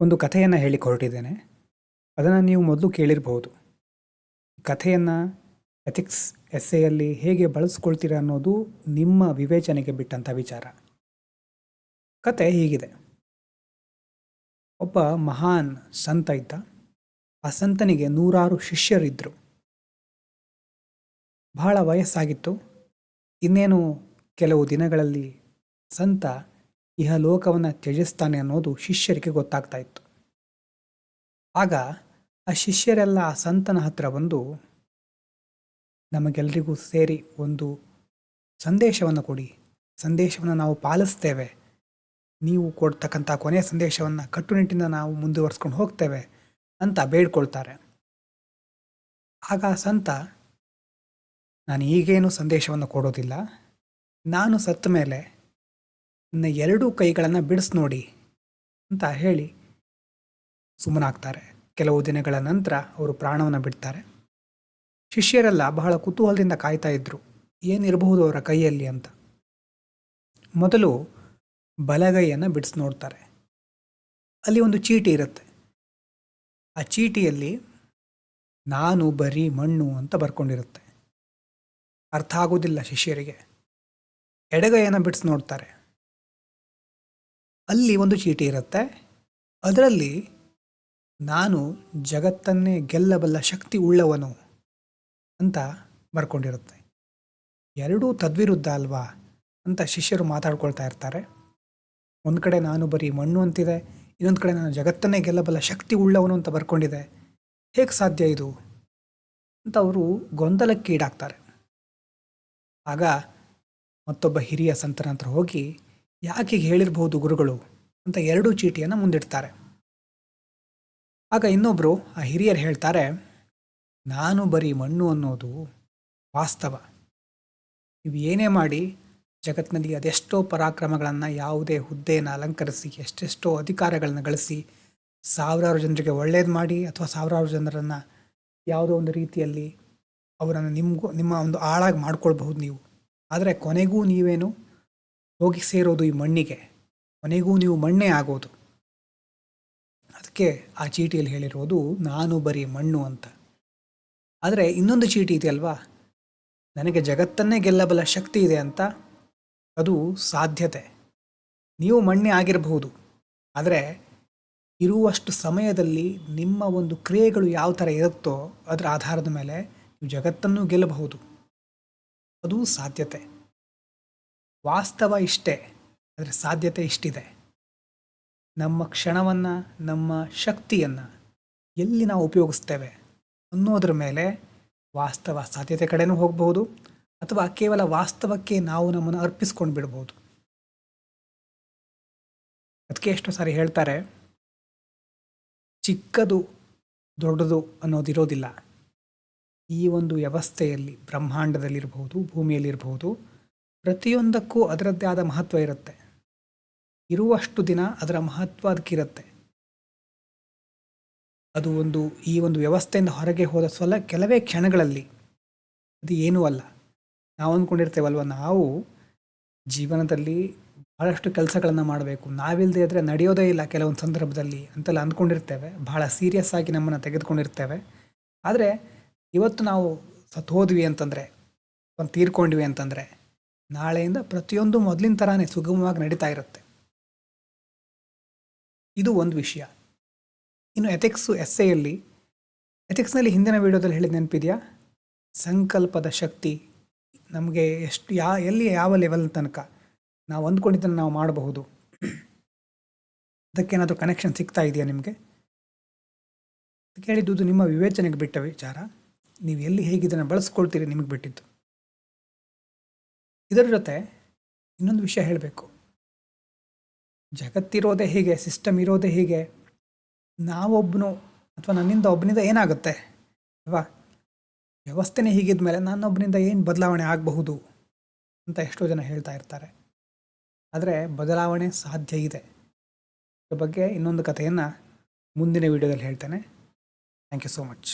ಒಂದು ಕಥೆಯನ್ನು ಹೇಳಿಕ್ಕೆ ಹೊರಟಿದ್ದೇನೆ. ಅದನ್ನು ನೀವು ಮೊದಲು ಕೇಳಿರಬಹುದು. ಕಥೆಯನ್ನು ಎಥಿಕ್ಸ್ ಎಸ್ಸೆಯಲ್ಲಿ ಹೇಗೆ ಬಳಸ್ಕೊಳ್ತೀರಾ ಅನ್ನೋದು ನಿಮ್ಮ ವಿವೇಚನೆಗೆ ಬಿಟ್ಟಂಥ ವಿಚಾರ. ಕತೆ ಹೀಗಿದೆ. ಒಬ್ಬ ಮಹಾನ್ ಸಂತ ಇದ್ದ. ಆ ಸಂತನಿಗೆ 100 ಶಿಷ್ಯರಿದ್ದರು. ಬಹಳ ವಯಸ್ಸಾಗಿತ್ತು. ಇನ್ನೇನು ಕೆಲವು ದಿನಗಳಲ್ಲಿ ಸಂತ ಇಹಲೋಕವನ್ನು ತ್ಯಜಿಸ್ತಾನೆ ಅನ್ನೋದು ಶಿಷ್ಯರಿಗೆ ಗೊತ್ತಾಗ್ತಾ ಇತ್ತು. ಆಗ ಆ ಶಿಷ್ಯರೆಲ್ಲ ಆ ಸಂತನ ಹತ್ರ ಬಂದು, ನಮಗೆಲ್ಲರಿಗೂ ಸೇರಿ ಒಂದು ಸಂದೇಶವನ್ನು ಕೊಡಿ, ಸಂದೇಶವನ್ನು ನಾವು ಪಾಲಿಸ್ತೇವೆ, ನೀವು ಕೊಡ್ತಕ್ಕಂಥ ಕೊನೆಯ ಸಂದೇಶವನ್ನು ಕಟ್ಟುನಿಟ್ಟಿನ ನಾವು ಮುಂದುವರಿಸ್ಕೊಂಡು ಹೋಗ್ತೇವೆ ಅಂತ ಬೇಡ್ಕೊಳ್ತಾರೆ. ಆಗ ಆ ಸಂತ, ನಾನು ಈಗೇನು ಸಂದೇಶವನ್ನು ಕೊಡೋದಿಲ್ಲ, ನಾನು ಸತ್ತ ಮೇಲೆ ನನ್ನ 2 ಕೈಗಳನ್ನು ಬಿಡಿಸಿ ನೋಡಿ ಅಂತ ಹೇಳಿ ಸುಮ್ಮನಾಗ್ತಾರೆ. ಕೆಲವು ದಿನಗಳ ನಂತರ ಅವರು ಪ್ರಾಣವನ್ನು ಬಿಡ್ತಾರೆ. ಶಿಷ್ಯರೆಲ್ಲ ಬಹಳ ಕುತೂಹಲದಿಂದ ಕಾಯ್ತಾ ಇದ್ರು, ಏನಿರಬಹುದು ಅವರ ಕೈಯಲ್ಲಿ ಅಂತ. ಮೊದಲು ಬಲಗೈಯನ್ನು ಬಿಡಿಸಿ ನೋಡ್ತಾರೆ. ಅಲ್ಲಿ ಒಂದು ಚೀಟಿ ಇರುತ್ತೆ. ಆ ಚೀಟಿಯಲ್ಲಿ ನಾನು ಬರೀ ಮಣ್ಣು ಅಂತ ಬರ್ಕೊಂಡಿರುತ್ತೆ. ಅರ್ಥ ಆಗೋದಿಲ್ಲ ಶಿಷ್ಯರಿಗೆ. ಎಡಗೈಯನ್ನು ಬಿಡಿಸಿ ನೋಡ್ತಾರೆ. ಅಲ್ಲಿ ಒಂದು ಚೀಟಿ ಇರುತ್ತೆ. ಅದರಲ್ಲಿ ನಾನು ಜಗತ್ತನ್ನೇ ಗೆಲ್ಲಬಲ್ಲ ಶಕ್ತಿ ಉಳ್ಳವನು ಅಂತ ಬರ್ಕೊಂಡಿರುತ್ತೆ. ಎರಡೂ ತದ್ವಿರುದ್ಧ ಅಲ್ವಾ ಅಂತ ಶಿಷ್ಯರು ಮಾತಾಡ್ಕೊಳ್ತಾ ಇರ್ತಾರೆ. ಒಂದು ಕಡೆ ನಾನು ಬರೀ ಮಣ್ಣು ಅಂತಿದೆ, ಇನ್ನೊಂದು ಕಡೆ ನಾನು ಜಗತ್ತನ್ನೇ ಗೆಲ್ಲಬಲ್ಲ ಶಕ್ತಿ ಉಳ್ಳವನು ಅಂತ ಬರ್ಕೊಂಡಿದೆ. ಹೇಗೆ ಸಾಧ್ಯ ಇದು ಅಂತ ಅವರು ಗೊಂದಲಕ್ಕೆ ಈಡಾಗ್ತಾರೆ. ಆಗ ಮತ್ತೊಬ್ಬ ಹಿರಿಯ ಸಂತರ ಹತ್ರ ಹೋಗಿ, ಯಾಕೆ ಹೇಳಿರ್ಬಹುದು ಗುರುಗಳು ಅಂತ 2 ಚೀಟಿಯನ್ನು ಮುಂದಿಡ್ತಾರೆ. ಆಗ ಇನ್ನೊಬ್ಬರು ಆ ಹಿರಿಯರು ಹೇಳ್ತಾರೆ, ನಾನು ಬರೀ ಮಣ್ಣು ಅನ್ನೋದು ವಾಸ್ತವ. ನೀವು ಏನೇ ಮಾಡಿ ಜಗತ್ತಿನಲ್ಲಿ ಅದೆಷ್ಟೋ ಪರಾಕ್ರಮಗಳನ್ನು, ಯಾವುದೇ ಹುದ್ದೆಯನ್ನು ಅಲಂಕರಿಸಿ, ಎಷ್ಟೆಷ್ಟೋ ಅಧಿಕಾರಗಳನ್ನು ಗಳಿಸಿ, ಸಾವಿರಾರು ಜನರಿಗೆ ಒಳ್ಳೇದು ಮಾಡಿ ಅಥವಾ ಸಾವಿರಾರು ಜನರನ್ನು ಯಾವುದೋ ಒಂದು ರೀತಿಯಲ್ಲಿ ಅವರನ್ನು ನಿಮ್ಮ ಒಂದು ಆಳಾಗಿ ಮಾಡ್ಕೊಳ್ಬಹುದು ನೀವು. ಆದರೆ ಕೊನೆಗೂ ನೀವೇನು ಹೋಗಿ ಸೇರೋದು ಈ ಮಣ್ಣಿಗೆ, ಕೊನೆಗೂ ನೀವು ಮಣ್ಣೇ ಆಗೋದು. ಅದಕ್ಕೆ ಆ ಚೀಟಿಯಲ್ಲಿ ಹೇಳಿರೋದು ನಾನು ಬರೀ ಮಣ್ಣು ಅಂತ. ಆದರೆ ಇನ್ನೊಂದು ಚೀಟಿ ಇದೆಯಲ್ವಾ, ನನಗೆ ಜಗತ್ತನ್ನೇ ಗೆಲ್ಲಬಲ್ಲ ಶಕ್ತಿ ಇದೆ ಅಂತ. ಅದು ಸಾಧ್ಯತೆ. ನೀವು ಮಣ್ಣೇ ಆಗಿರಬಹುದು, ಆದರೆ ಇರುವಷ್ಟು ಸಮಯದಲ್ಲಿ ನಿಮ್ಮ ಒಂದು ಕ್ರಿಯೆಗಳು ಯಾವ ಥರ ಇರುತ್ತೋ ಅದರ ಆಧಾರದ ಮೇಲೆ ನೀವು ಜಗತ್ತನ್ನು ಗೆಲ್ಲಬಹುದು. ಅದು ಸಾಧ್ಯತೆ. ವಾಸ್ತವ ಇಷ್ಟೇ, ಆದರೆ ಸಾಧ್ಯತೆ ಇಷ್ಟಿದೆ. ನಮ್ಮ ಕ್ಷಣವನ್ನು, ನಮ್ಮ ಶಕ್ತಿಯನ್ನು ಎಲ್ಲಿ ನಾವು ಉಪಯೋಗಿಸ್ತೇವೆ ಅನ್ನೋದ್ರ ಮೇಲೆ ವಾಸ್ತವ ಸಾಧ್ಯತೆ ಕಡೆನೂ ಹೋಗಬಹುದು, ಅಥವಾ ಕೇವಲ ವಾಸ್ತವಕ್ಕೆ ನಾವು ನಮ್ಮನ್ನು ಅರ್ಪಿಸ್ಕೊಂಡು ಬಿಡ್ಬೋದು. ಅದಕ್ಕೆ ಎಷ್ಟೋ ಸಾರಿ ಹೇಳ್ತಾರೆ, ಚಿಕ್ಕದು ದೊಡ್ಡದು ಅನ್ನೋದಿರೋದಿಲ್ಲ. ಈ ಒಂದು ವ್ಯವಸ್ಥೆಯಲ್ಲಿ, ಬ್ರಹ್ಮಾಂಡದಲ್ಲಿರ್ಬೋದು, ಭೂಮಿಯಲ್ಲಿರ್ಬೋದು, ಪ್ರತಿಯೊಂದಕ್ಕೂ ಅದರದ್ದೇ ಆದ ಮಹತ್ವ ಇರುತ್ತೆ. ಇರುವಷ್ಟು ದಿನ ಅದರ ಮಹತ್ವ ಅದಕ್ಕಿರುತ್ತೆ. ಅದು ಈ ಒಂದು ವ್ಯವಸ್ಥೆಯಿಂದ ಹೊರಗೆ ಹೋದ ಕೆಲವೇ ಕ್ಷಣಗಳಲ್ಲಿ ಅದು ಏನೂ ಅಲ್ಲ. ನಾವು ಅಂದ್ಕೊಂಡಿರ್ತೇವಲ್ವ, ನಾವು ಜೀವನದಲ್ಲಿ ಬಹಳಷ್ಟು ಕೆಲಸಗಳನ್ನು ಮಾಡಬೇಕು, ನಾವಿಲ್ಲದೆ ಇದ್ದರೆ ನಡೆಯೋದೇ ಇಲ್ಲ ಕೆಲವೊಂದು ಸಂದರ್ಭದಲ್ಲಿ ಅಂತೆಲ್ಲ ಅಂದ್ಕೊಂಡಿರ್ತೇವೆ. ಬಹಳ ಸೀರಿಯಸ್ ಆಗಿ ನಮ್ಮನ್ನು ತೆಗೆದುಕೊಂಡಿರ್ತೇವೆ. ಆದರೆ ಇವತ್ತು ನಾವು ಸತ್ತು ಹೋದ್ವಿ ಅಂತಂದರೆ, ಒಂದು ತೀರ್ಕೊಂಡ್ವಿ ಅಂತಂದರೆ, ನಾಳೆಯಿಂದ ಪ್ರತಿಯೊಂದು ಮೊದಲಿನ ಥರನೇ ಸುಗಮವಾಗಿ ನಡೀತಾ ಇರುತ್ತೆ. ಇದು ಒಂದು ವಿಷಯ. ಇನ್ನು ಎಥಿಕ್ಸ್ನಲ್ಲಿ ಹಿಂದಿನ ವಿಡಿಯೋದಲ್ಲಿ ಹೇಳಿದ ನೆನಪಿದೆಯಾ? ಸಂಕಲ್ಪದ ಶಕ್ತಿ ನಮಗೆ ಎಷ್ಟು ಎಲ್ಲಿ ಯಾವ ಲೆವೆಲ್ ತನಕ ನಾವು ಅಂದ್ಕೊಂಡಿದ್ದನ್ನು ನಾವು ಮಾಡಬಹುದು. ಅದಕ್ಕೇನಾದರೂ ಕನೆಕ್ಷನ್ ಸಿಗ್ತಾ ಇದೆಯಾ ನಿಮಗೆ? ಅದಕ್ಕೆ ಹೇಳಿದ್ದು ನಿಮ್ಮ ವಿವೇಚನೆಗೆ ಬಿಟ್ಟ ವಿಚಾರ. ನೀವು ಎಲ್ಲಿ ಹೇಗಿದ್ದನ್ನು ಬಳಸ್ಕೊಳ್ತೀರಿ ನಿಮಗೆ ಬಿಟ್ಟಿದ್ದು. ಇದರ ಜೊತೆ ಇನ್ನೊಂದು ವಿಷಯ ಹೇಳಬೇಕು. ಜಗತ್ತಿರೋದೇ ಹೀಗೆ, ಸಿಸ್ಟಮ್ ಇರೋದೇ ಹೀಗೆ, ನಾವೊಬ್ಬನು ಅಥವಾ ನನ್ನಿಂದ ಒಬ್ಬನಿಂದ ಏನಾಗುತ್ತೆ ಅಲ್ವಾ? ವ್ಯವಸ್ಥೆನೇ ಹೀಗಿದ ಮೇಲೆ ನನ್ನೊಬ್ಬನಿಂದ ಏನು ಬದಲಾವಣೆ ಆಗಬಹುದು ಅಂತ ಎಷ್ಟೋ ಜನ ಹೇಳ್ತಾ ಇರ್ತಾರೆ. ಆದರೆ ಬದಲಾವಣೆ ಸಾಧ್ಯ ಇದೆ. ಇದ್ರ ಬಗ್ಗೆ ಇನ್ನೊಂದು ಕಥೆಯನ್ನು ಮುಂದಿನ ವಿಡಿಯೋದಲ್ಲಿ ಹೇಳ್ತೇನೆ. Thank you so much.